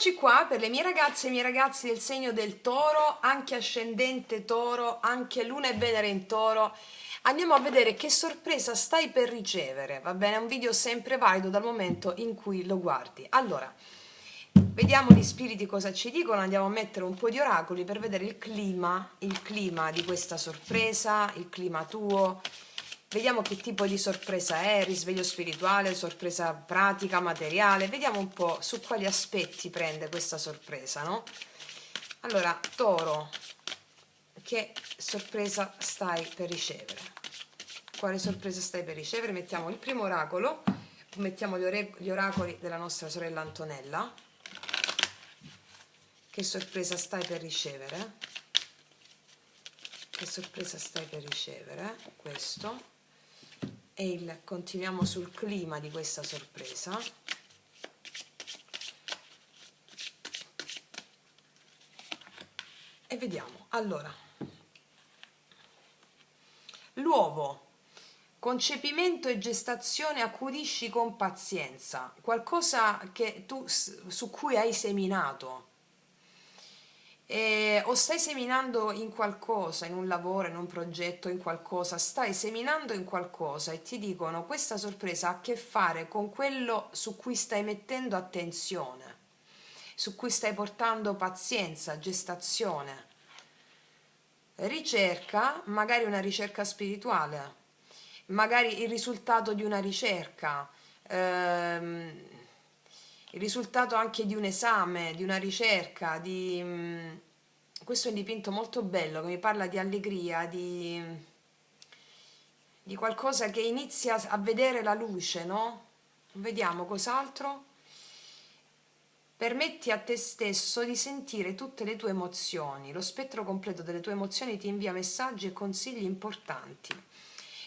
Eccoci qua per le mie ragazze e i miei ragazzi del segno del Toro, anche ascendente Toro, anche Luna e Venere in Toro. Andiamo a vedere che sorpresa stai per ricevere, va bene? È un video sempre valido dal momento in cui lo guardi. Allora, vediamo gli spiriti cosa ci dicono, andiamo a mettere un po' di oracoli per vedere il clima di questa sorpresa, il clima tuo. Vediamo che tipo di sorpresa è, risveglio spirituale, sorpresa pratica, materiale. Vediamo un po' su quali aspetti prende questa sorpresa, no? Allora, Toro, che sorpresa stai per ricevere? Quale sorpresa stai per ricevere? Mettiamo il primo oracolo, mettiamo gli oracoli della nostra sorella Antonella. Che sorpresa stai per ricevere? Che sorpresa stai per ricevere? Questo. E continuiamo sul clima di questa sorpresa. E vediamo. Allora, l'uovo, concepimento e gestazione, accudisci con pazienza, qualcosa che tu su cui hai seminato. O stai seminando in qualcosa, in un lavoro, in un progetto, in qualcosa, stai seminando in qualcosa e ti dicono questa sorpresa ha a che fare con quello su cui stai mettendo attenzione, su cui stai portando pazienza, gestazione, ricerca, magari una ricerca spirituale, magari il risultato di una ricerca, il risultato anche di un esame, di una ricerca, questo è un dipinto molto bello che mi parla di allegria, di qualcosa che inizia a vedere la luce, no? Vediamo cos'altro. Permetti a te stesso di sentire tutte le tue emozioni. Lo spettro completo delle tue emozioni ti invia messaggi e consigli importanti.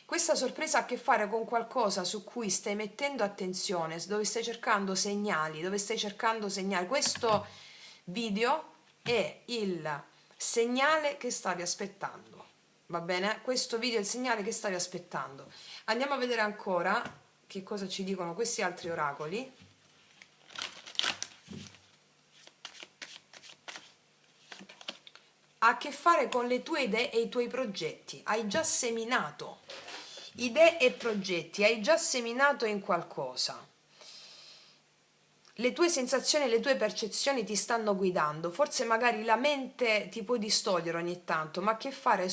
Questa sorpresa ha a che fare con qualcosa su cui stai mettendo attenzione, dove stai cercando segnali, Questo video è il segnale che stavi aspettando, va bene? Questo video è il segnale che stavi aspettando. Andiamo a vedere ancora che cosa ci dicono questi altri oracoli. Ha a che fare con le tue idee e i tuoi progetti. Hai già seminato idee e progetti, hai già seminato in qualcosa. Le tue sensazioni e le tue percezioni ti stanno guidando, forse magari la mente ti può distogliere ogni tanto, ma ha a che fare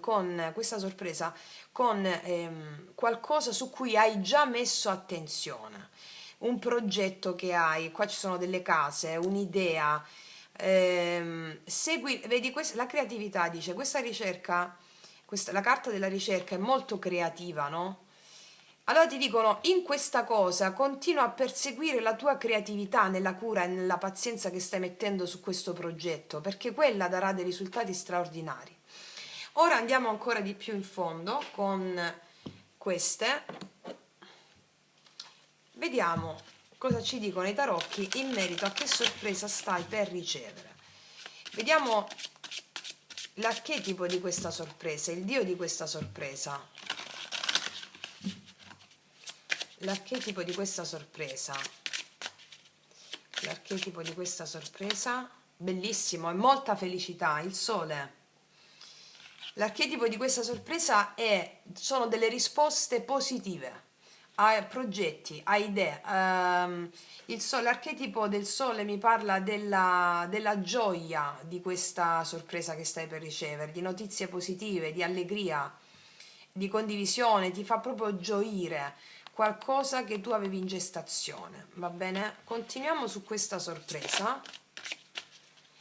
con questa sorpresa, con qualcosa su cui hai già messo attenzione, un progetto che hai, qua ci sono delle case, un'idea, segui, vedi, la creatività dice, questa ricerca, la carta della ricerca è molto creativa, no? Allora ti dicono, in questa cosa continua a perseguire la tua creatività nella cura e nella pazienza che stai mettendo su questo progetto, perché quella darà dei risultati straordinari. Ora andiamo ancora di più in fondo con queste. Vediamo cosa ci dicono i tarocchi in merito a che sorpresa stai per ricevere. Vediamo l'archetipo di questa sorpresa, il dio di questa sorpresa. L'archetipo di questa sorpresa, bellissimo, è molta felicità, il sole. L'archetipo di questa sorpresa sono delle risposte positive a progetti, a idee. L'archetipo del sole mi parla della gioia di questa sorpresa che stai per ricevere, di notizie positive, di allegria, di condivisione, ti fa proprio gioire qualcosa che tu avevi in gestazione, va bene? Continuiamo su questa sorpresa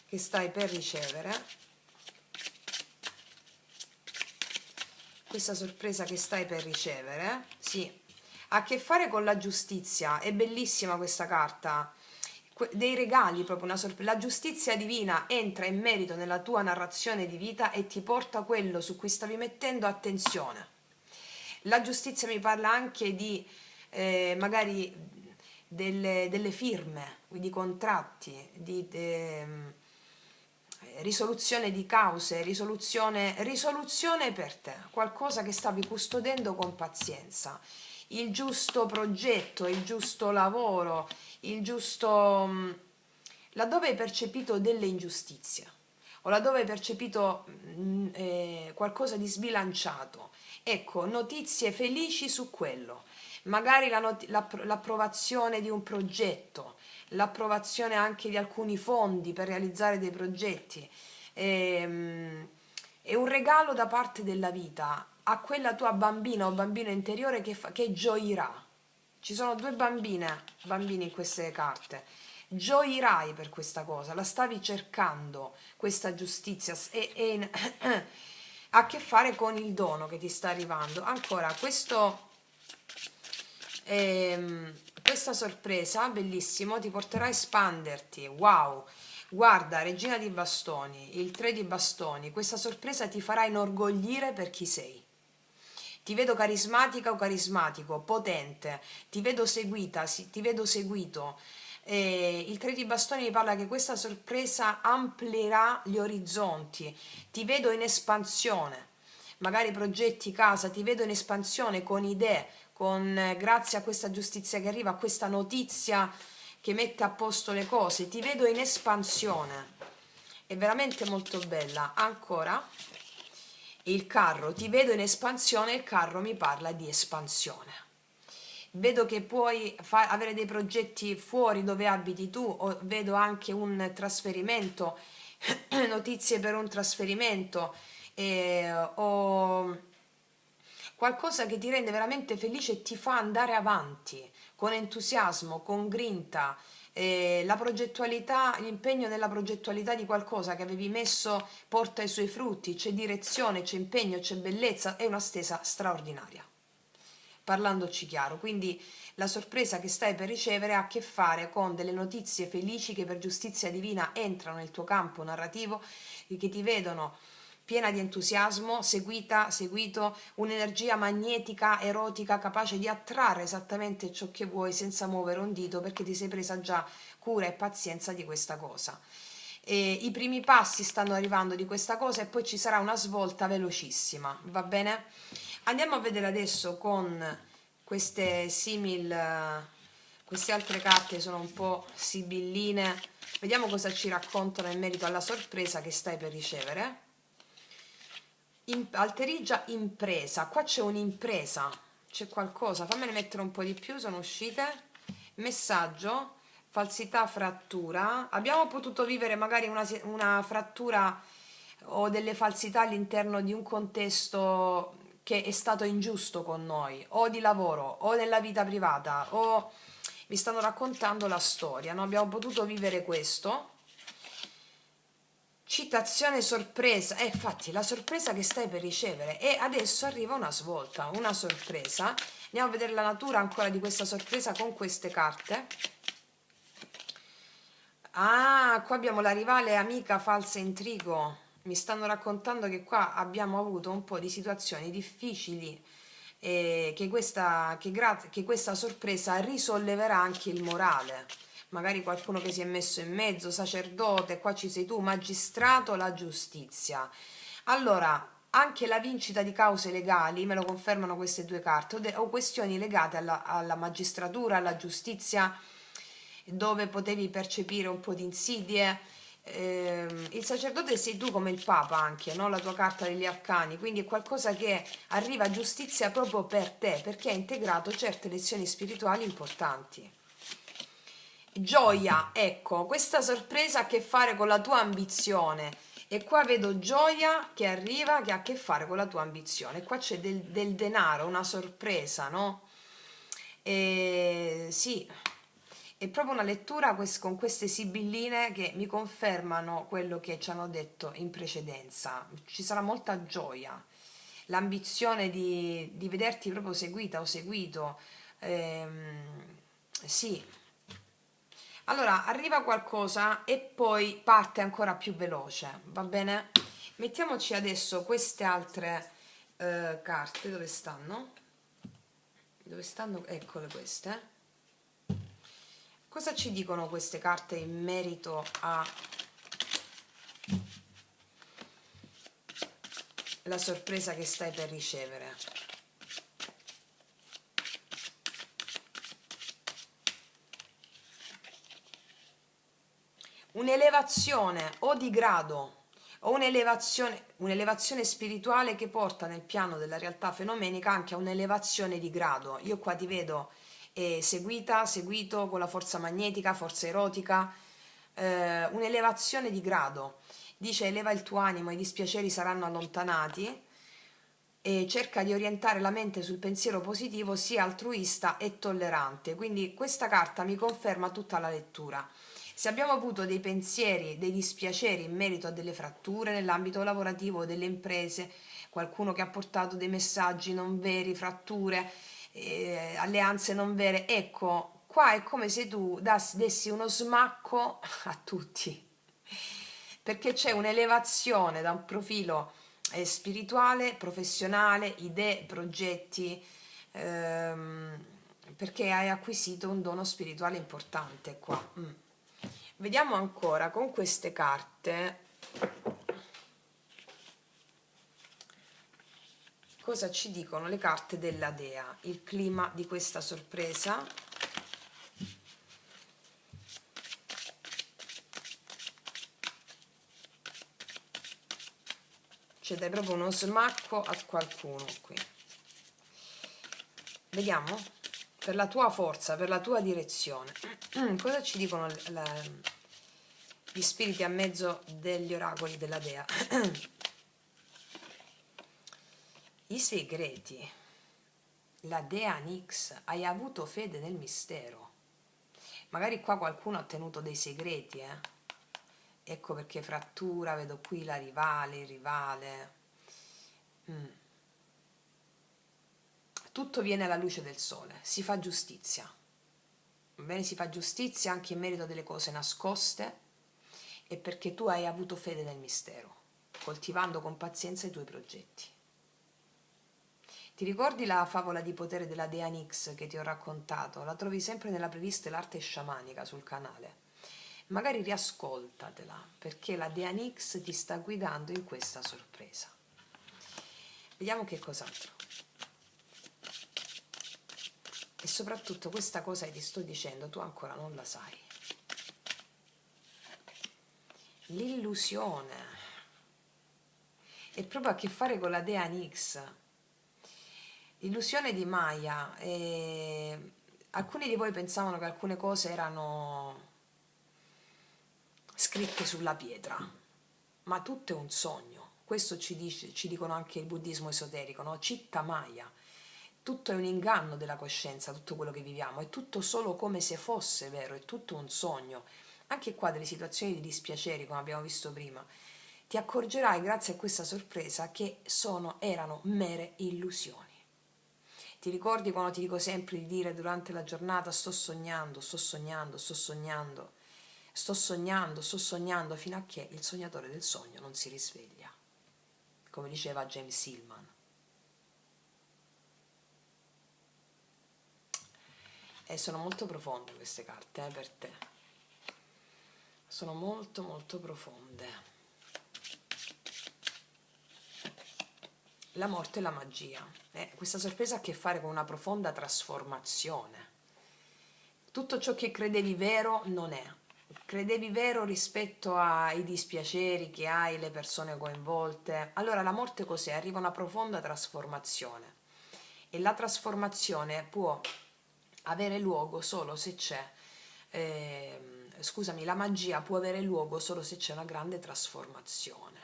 che stai per ricevere. Questa sorpresa che stai per ricevere, sì, ha a che fare con la giustizia, è bellissima questa carta, dei regali, proprio una sorpresa. La giustizia divina entra in merito nella tua narrazione di vita e ti porta quello su cui stavi mettendo attenzione. La giustizia mi parla anche di magari delle firme, di contratti, di risoluzione di cause, risoluzione per te, qualcosa che stavi custodendo con pazienza, il giusto progetto, il giusto lavoro, laddove hai percepito delle ingiustizie o laddove hai percepito qualcosa di sbilanciato, ecco, notizie felici su quello, magari l'approvazione di un progetto, l'approvazione anche di alcuni fondi per realizzare dei progetti, è un regalo da parte della vita a quella tua bambina o bambino interiore che gioirà. Ci sono due bambini in queste carte. Gioirai per questa cosa, la stavi cercando, questa giustizia, ha a che fare con il dono che ti sta arrivando. Ancora, questa sorpresa, bellissimo, ti porterà a espanderti. Wow! Guarda, regina di bastoni, il 3 di bastoni, questa sorpresa ti farà inorgoglire per chi sei. Ti vedo carismatica o carismatico, potente, ti vedo seguita, ti vedo seguito. Il 3 di bastoni mi parla che questa sorpresa amplierà gli orizzonti, ti vedo in espansione, magari progetti casa, ti vedo in espansione con idee, grazie a questa giustizia che arriva, a questa notizia che mette a posto le cose, ti vedo in espansione, è veramente molto bella. Ancora il carro, ti vedo in espansione, il carro mi parla di espansione. Vedo che puoi avere dei progetti fuori dove abiti tu, o vedo anche un trasferimento, notizie per un trasferimento, o qualcosa che ti rende veramente felice e ti fa andare avanti con entusiasmo, con grinta. La progettualità, l'impegno nella progettualità di qualcosa che avevi messo porta i suoi frutti, c'è direzione, c'è impegno, c'è bellezza, è una stesa straordinaria. Parlandoci chiaro, quindi la sorpresa che stai per ricevere ha a che fare con delle notizie felici che per giustizia divina entrano nel tuo campo narrativo e che ti vedono piena di entusiasmo, seguito, un'energia magnetica, erotica, capace di attrarre esattamente ciò che vuoi senza muovere un dito, perché ti sei presa già cura e pazienza di questa cosa. I primi passi stanno arrivando di questa cosa e poi ci sarà una svolta velocissima, va bene? Andiamo a vedere adesso con queste queste altre carte, sono un po' sibilline, vediamo cosa ci raccontano in merito alla sorpresa che stai per ricevere. Alterigia impresa, qua c'è un'impresa, c'è qualcosa, fammene mettere un po' di più, sono uscite. Messaggio, falsità, frattura, abbiamo potuto vivere magari una frattura o delle falsità all'interno di un contesto che è stato ingiusto con noi, o di lavoro, o nella vita privata, o vi stanno raccontando la storia, no? Abbiamo potuto vivere questo. Citazione sorpresa, infatti la sorpresa che stai per ricevere, e adesso arriva una svolta, una sorpresa. Andiamo a vedere la natura ancora di questa sorpresa con queste carte. Ah, qua abbiamo la rivale amica falsa intrigo. Mi stanno raccontando che qua abbiamo avuto un po' di situazioni difficili e che questa sorpresa risolleverà anche il morale. Magari qualcuno che si è messo in mezzo, sacerdote, qua ci sei tu, magistrato, la giustizia. Allora, anche la vincita di cause legali, me lo confermano queste due carte, o questioni legate alla magistratura, alla giustizia, dove potevi percepire un po' di insidie. Il sacerdote sei tu come il Papa anche, no? La tua carta degli arcani, quindi è qualcosa che arriva a giustizia proprio per te, perché ha integrato certe lezioni spirituali importanti. Gioia, ecco, questa sorpresa ha a che fare con la tua ambizione, e qua vedo gioia che arriva, che ha a che fare con la tua ambizione. Qua c'è del denaro, una sorpresa, no? Sì, è proprio una lettura con queste sibilline che mi confermano quello che ci hanno detto in precedenza. Ci sarà molta gioia, l'ambizione di vederti proprio seguita o seguito. Sì. Allora, arriva qualcosa e poi parte ancora più veloce, va bene? Mettiamoci adesso queste altre carte, dove stanno? Dove stanno? Eccole queste. Cosa ci dicono queste carte in merito alla sorpresa che stai per ricevere? un'elevazione o di grado o un'elevazione spirituale che porta nel piano della realtà fenomenica anche a un'elevazione di grado. Io qua ti vedo seguito con la forza magnetica, forza erotica, un'elevazione di grado. Dice eleva il tuo animo, i dispiaceri saranno allontanati, e cerca di orientare la mente sul pensiero positivo, sia altruista e tollerante. Quindi questa carta mi conferma tutta la lettura. Se abbiamo avuto dei pensieri, dei dispiaceri in merito a delle fratture nell'ambito lavorativo, delle imprese, qualcuno che ha portato dei messaggi non veri, fratture, alleanze non vere, ecco, qua è come se tu dessi uno smacco a tutti, perché c'è un'elevazione da un profilo spirituale, professionale, idee, progetti, ehm, perché hai acquisito un dono spirituale importante qua. Vediamo ancora con queste carte cosa ci dicono le carte della Dea, il clima di questa sorpresa. Cioè dai proprio uno smacco a qualcuno qui. Vediamo per la tua forza, per la tua direzione. Cosa ci dicono gli spiriti a mezzo degli oracoli della Dea? I segreti. La Dea Nix, hai avuto fede nel mistero. Magari qua qualcuno ha tenuto dei segreti, Ecco perché frattura, vedo qui la rivale, il rivale. Tutto viene alla luce del sole, si fa giustizia. Va bene, si fa giustizia anche in merito a delle cose nascoste, e perché tu hai avuto fede nel mistero, coltivando con pazienza i tuoi progetti. Ti ricordi la favola di potere della Dea Nix che ti ho raccontato? La trovi sempre nella playlist L'arte sciamanica sul canale. Magari riascoltatela, perché la Dea Nix ti sta guidando in questa sorpresa. Vediamo che cos'altro. E soprattutto questa cosa che ti sto dicendo tu ancora non la sai. L'illusione è proprio a che fare con la Dea Nix. L'illusione di Maya. Alcuni di voi pensavano che alcune cose erano scritte sulla pietra, ma tutto è un sogno. Questo ci dicono anche il buddismo esoterico, no? Citta Maya. Tutto è un inganno della coscienza, tutto quello che viviamo, è tutto solo come se fosse vero, è tutto un sogno. Anche qua delle situazioni di dispiaceri, come abbiamo visto prima, ti accorgerai grazie a questa sorpresa che erano mere illusioni. Ti ricordi quando ti dico sempre di dire durante la giornata sto sognando, sto sognando, sto sognando, sto sognando, sto sognando, fino a che il sognatore del sogno non si risveglia, come diceva James Hillman. E sono molto profonde queste carte, per te. Sono molto molto profonde. La morte e la magia. Questa sorpresa ha a che fare con una profonda trasformazione. Tutto ciò che credevi vero non è. Credevi vero rispetto ai dispiaceri che hai, le persone coinvolte. Allora la morte cos'è? Arriva una profonda trasformazione. E la trasformazione può avere luogo solo se c'è, la magia può avere luogo solo se c'è una grande trasformazione.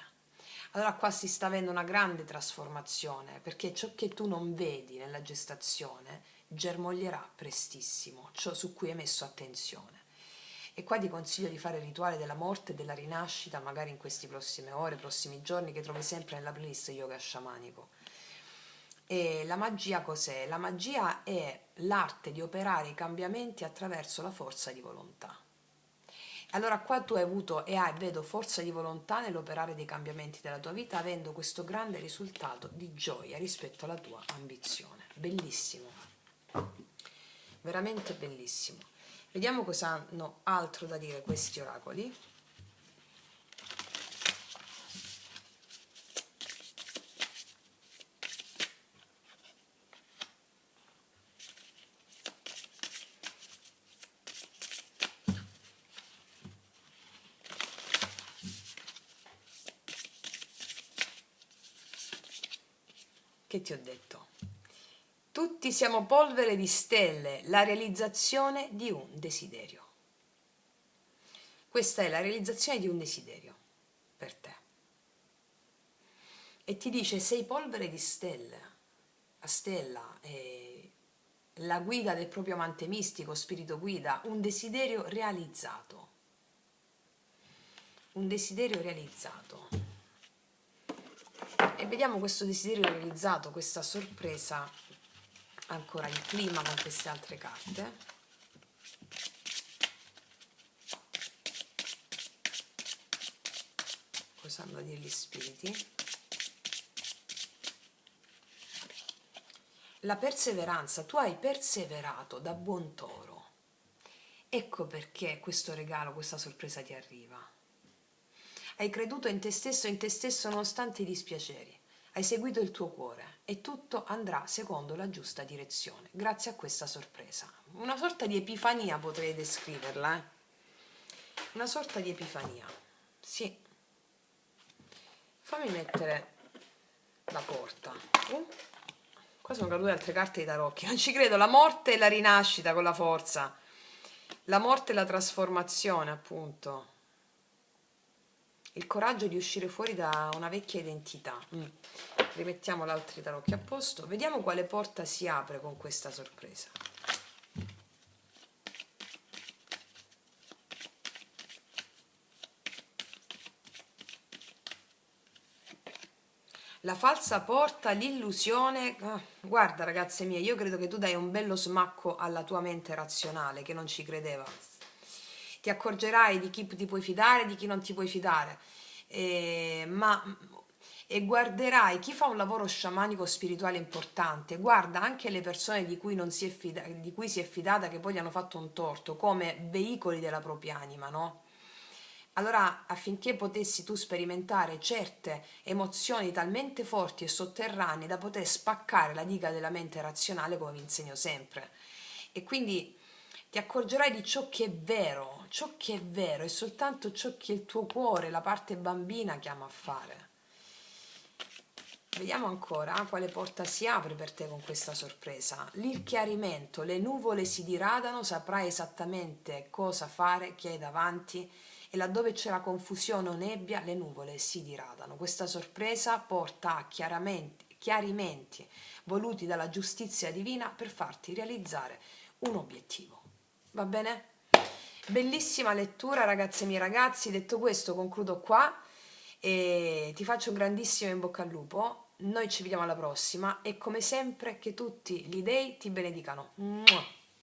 Allora qua si sta avendo una grande trasformazione, perché ciò che tu non vedi nella gestazione germoglierà prestissimo, ciò su cui hai messo attenzione. E qua ti consiglio di fare il rituale della morte e della rinascita, magari in queste prossime ore, prossimi giorni, che trovi sempre nella playlist yoga sciamanico. E la magia cos'è? La magia è l'arte di operare i cambiamenti attraverso la forza di volontà. Allora qua tu hai avuto e vedo forza di volontà nell'operare dei cambiamenti della tua vita, avendo questo grande risultato di gioia rispetto alla tua ambizione. Bellissimo, veramente bellissimo. Vediamo cosa hanno altro da dire questi oracoli. Che ti ho detto? Tutti siamo polvere di stelle, la realizzazione di un desiderio. Questa è la realizzazione di un desiderio per te. E ti dice sei polvere di stelle. La stella è la guida del proprio amante mistico, spirito guida, un desiderio realizzato. Un desiderio realizzato. E vediamo questo desiderio realizzato, questa sorpresa, ancora il clima con queste altre carte. Cosa hanno a dire gli spiriti? La perseveranza, tu hai perseverato da buon toro. Ecco perché questo regalo, questa sorpresa ti arriva. Hai creduto in te stesso nonostante i dispiaceri. Hai seguito il tuo cuore e tutto andrà secondo la giusta direzione, grazie a questa sorpresa. Una sorta di epifania potrei descriverla, Una sorta di epifania, sì. Fammi mettere la porta. Qua sono cadute altre carte di tarocchi, non ci credo, la morte e la rinascita con la forza. La morte e la trasformazione, appunto. Il coraggio di uscire fuori da una vecchia identità. Rimettiamo gli altri tarocchi a posto. Vediamo quale porta si apre con questa sorpresa. La falsa porta, l'illusione. Guarda, ragazze mie, io credo che tu dai un bello smacco alla tua mente razionale che non ci credeva. Ti accorgerai di chi ti puoi fidare e di chi non ti puoi fidare. E guarderai chi fa un lavoro sciamanico spirituale importante, guarda anche le persone di cui si è fidata, che poi gli hanno fatto un torto, come veicoli della propria anima, no? Allora, affinché potessi tu sperimentare certe emozioni talmente forti e sotterranee da poter spaccare la diga della mente razionale, come vi insegno sempre. E quindi ti accorgerai di ciò che è vero, è soltanto ciò che il tuo cuore, la parte bambina, chiama a fare. Vediamo ancora quale porta si apre per te con questa sorpresa. Il chiarimento, le nuvole si diradano, saprai esattamente cosa fare, chi hai davanti, e laddove c'è la confusione o nebbia, le nuvole si diradano. Questa sorpresa porta a chiarimenti voluti dalla giustizia divina per farti realizzare un obiettivo. Va bene? Bellissima lettura, ragazze e miei ragazzi. Detto questo, concludo qua e ti faccio un grandissimo in bocca al lupo. Noi ci vediamo alla prossima e come sempre che tutti gli dei ti benedicano. Mua.